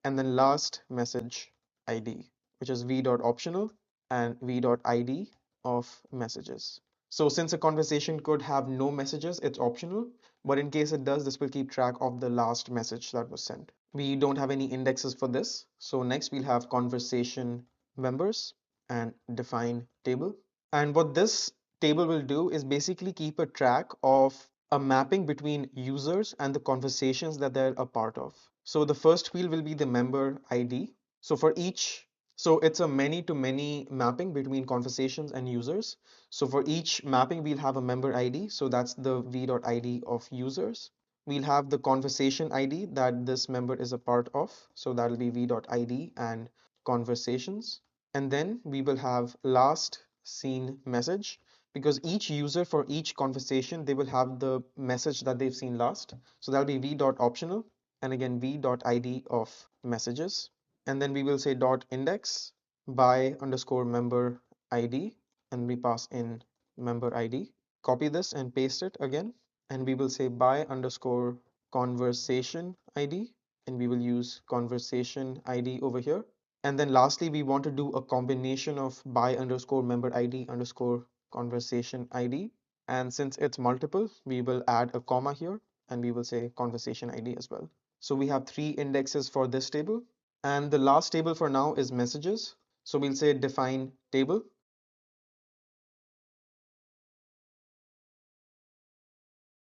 and then last message ID, which is v.optional and v.id of messages. So since a conversation could have no messages, it's optional, but in case it does, this will keep track of the last message that was sent. We don't have any indexes for this. So next we'll have conversation members and define table. And what this table will do is basically keep a track of a mapping between users and the conversations that they're a part of. So the first field will be the member ID. So for each, so it's a many-to-many mapping between conversations and users. So for each mapping, we'll have a member ID. So that's the v.id of users. We'll have the conversation ID that this member is a part of. So that'll be v.id and conversations. And then we will have last seen message, because each user for each conversation, they will have the message that they've seen last. So that'll be v.optional and again v.id of messages. And then we will say dot index by underscore member ID, and we pass in member ID. Copy this and paste it again, and we will say by underscore conversation ID, and we will use conversation ID over here. And then lastly, we want to do a combination of by underscore member ID underscore conversation ID. And since it's multiple, we will add a comma here and we will say conversation ID as well. So we have 3 indexes for this table. And the last table for now is messages. So we'll say define table.